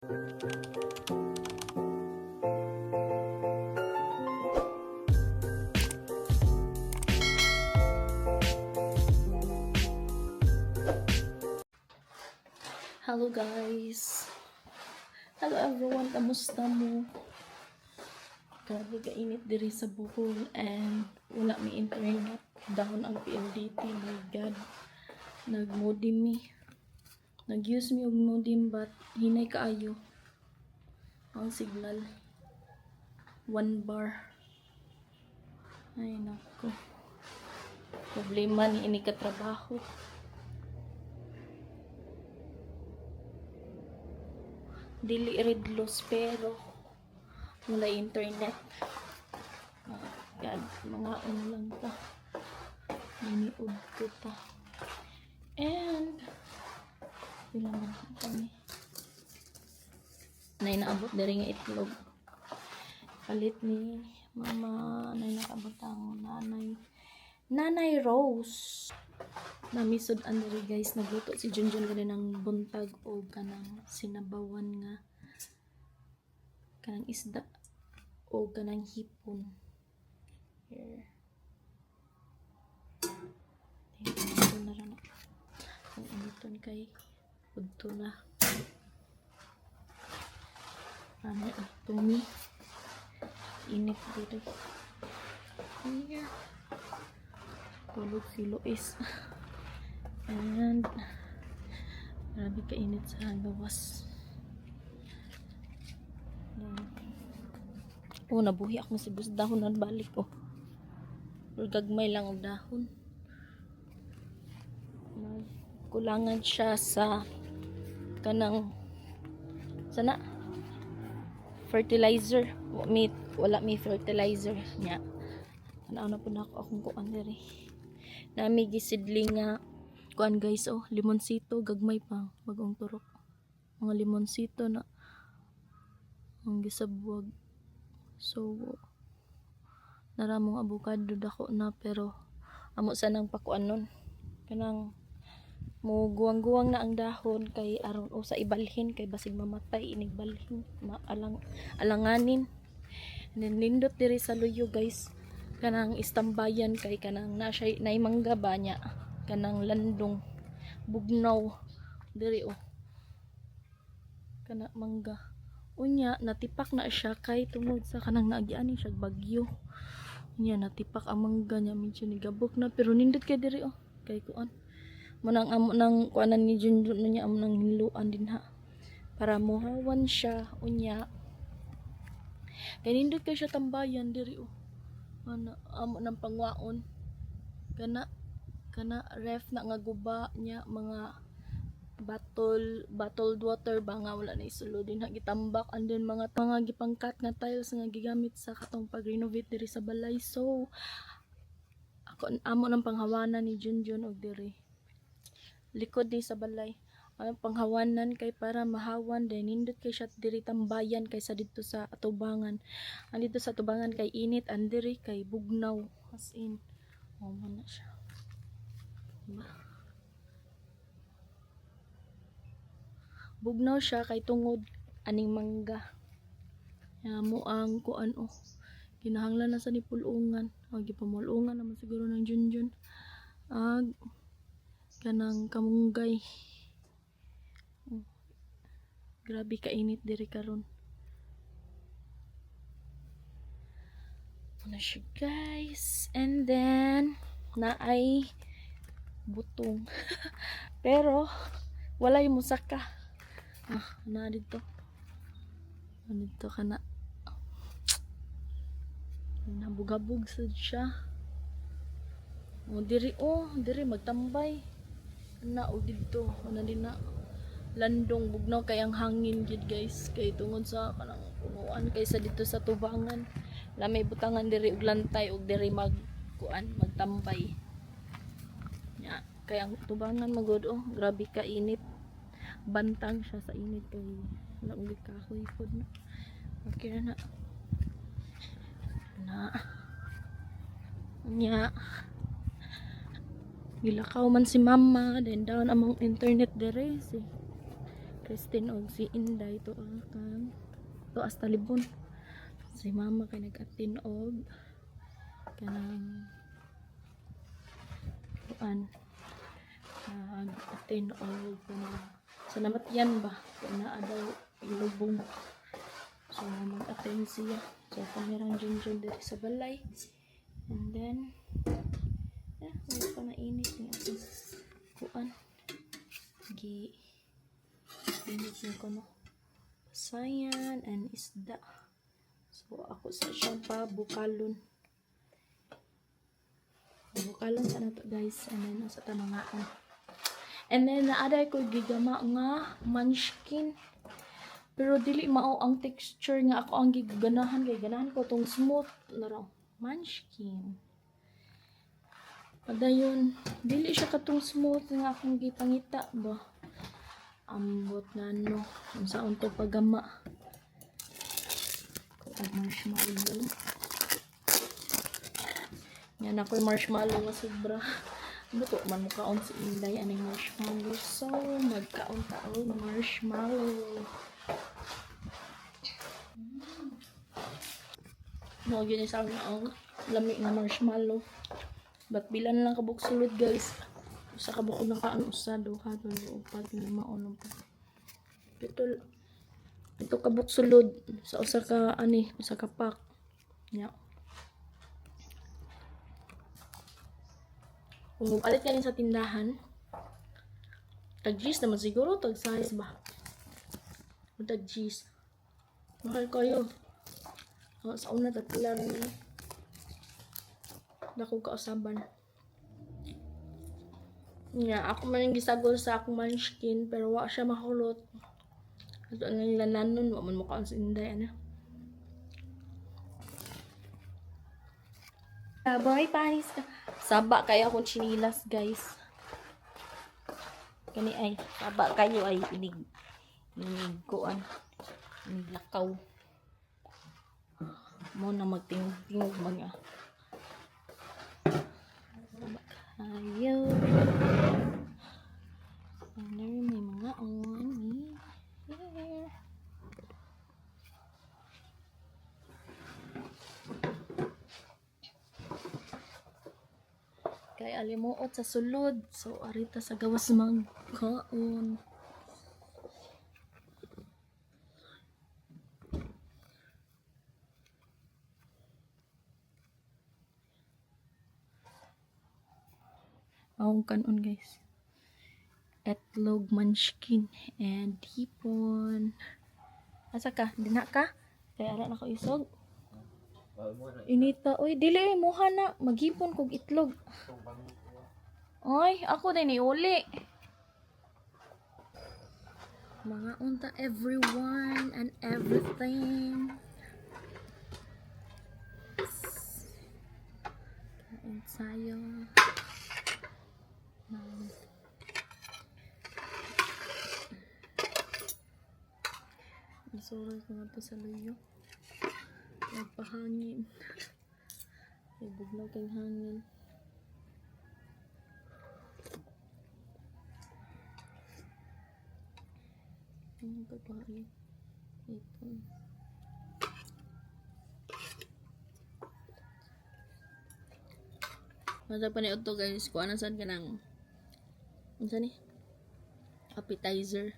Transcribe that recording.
Hello guys. Hello everyone, kamusta mo? Grabe kainit diri sa Bohol and wala may internet. Down ang PLDT, my god. Nag-modem mi. Nag-use mi og modem but hinay kaayo ang signal. 1 bar. Ay nako. Problema ni ini ka trabaho. Dili red loss pero wala internet. God, mga ano lang ta. Miniud ko ta. And wala man kami. Nay naabot diri nga itlog. Palit ni mama, nay nakaabot ang Nanay Rose. Namisod andiri guys, nagluto si Junjun ganin ng buntag o kanang sinabawan nga kanang isda o kanang hipon. Here. Ito na rin. Ang initon kay udto na. Ano ito mi? Init dito. Here. Tulog si Lois. And grabe kainit sa gawas. Oh, nabuhi ako si bus dahon na balik oh. Gagmay lang ang dahon. Kulangan siya sa kanang sana fertilizer. Wala may fertilizer niya. Ano na po na ako akong kuan diri. Nami gisidling nga kuan guys oh, limonsito gagmay pa bagong turok. Mga limonsito na ang gisabuag. So naramong avocado dako na pero amo sanang pakuan nun. Kanang mo guwang-guwang na ang dahon kay aron o sa ibalhin kay basig mamatay inig balhin alanganin. Nindot diri sa luyo guys. Kanang istambayan kay kanang nay mangga ba nya kanang landong bugnaw diri oh kana mangga unya natipak na siya kay tungod sa kanang naagian siya bagyo unya natipak ang mangga nya medyo nigabok na pero nindot kay diri oh kay kuan mo nang amo nang kuanan ni Junjun niya amo nang hinluan din ha para mohawan siya unya kay nindot kay siya tambayan diri oh ana amo nang pangwaon kana ref na nga guba niya mga bottled water ba nga wala na isulo din ha gitambak and then mga gipangkat nga tiles nga gigamit sa katong pag-renovate diri sa balay. So ako amo nang panghawanan ni Junjun og diri likod ni sa balay ang panghawanan kay para mahawan din nindot kay siya diri tambayan kaysa dito sa atubangan. Ang dito sa atubangan kay init and diri kay bugnaw as in oh man na siya diba? Bugnaw siya kay tungod aning mangga mo ang kuan oh kinahanglan na sa nipulungan gipamulungan naman siguro ng Junjun kanang kamunggay. Grabe kainit diri karon. Ano siya guys. And then naay butong. Pero walay musaka. Na dito. Dito kana. Nabugabog sad siya. Diri magtambay. Na dito. Ana din na landong bugnaw kay ang hangin gid guys kay tungod sa kanang punuan kaysa dito sa tubangan lamay butangan diri og lantay og diri magtambay nya kay ang tubangan magud oh grabe ka init bantang siya sa init kay wala og kahoy pod na okay na nya gilakaw man si mama then down among internet dere si Christine og si Inday to kang to as talibon. Si mama kay nag-atin og kanang kuan nag-atin og sa namatyan ba na daw ilubong. So mag-atin siya. So kamerang junjun diri sa balay. And then wala pa na init ni ako kuan. Init niya ko no. Sayan and isda. So ako sa siyang bukalon. Bukalon sa nato guys. And then sa tamangaan. And then naaday ko gigama nga munchkin. Pero dili mao ang texture nga ako ang giganahan kay ganahan ko tong smooth na raw munchkin. Padayon dili siya katong smooth nga akong gipangita ba. Ambot na no. Unsaon to pagama. Ko marshmallow. Yan ako marshmallow nga sobra. Buto man mo kaon si Inday aning marshmallow. So magkaon taon marshmallow. No, yun isa na ang lamig na marshmallow. But bilan lang kabuk sulod guys. Sa kabuk na kaan usado ha to upad ni maonom pa. Ito kabuk sulod sa usa ka usa ka pack. Yeah. Kung alit ka rin sa tindahan, tag-cheese naman siguro, tag-size ba? O tag-cheese. Mahal kayo. Sa una, tagpilar ni dako kausaban. Ako man yung gisagol sa akong munchkin, pero wa siya mahulot. Ito ang lanan nun, wa man mo kaon sa Inday, Boy, panis ka. Saba kayo akong chinilas, guys. Kani ay, saba kayo ay inigkuan. Iniglakaw. Mo na magtingog mga. Saba kayo. Ano may mga on here. Kay alimuot sa sulod. So, arita sa gawas magkaon. Akong kanon guys. Etlog, munchkin, and hipon. Asa ka? Dina ka? Kaya ara na ko isog. Inita, oy, dili mo na maghipon kog itlog. Oy, ako din iuli. Mga unta everyone and everything. Kain tayo. Masuray ko nga to sa luyo. Nagpahangin. Ibugnaw kang hangin. Ang pagpahangin. Ito. Masa pa ni ito guys. Kung ano saan ka ng ano saan eh? Appetizer.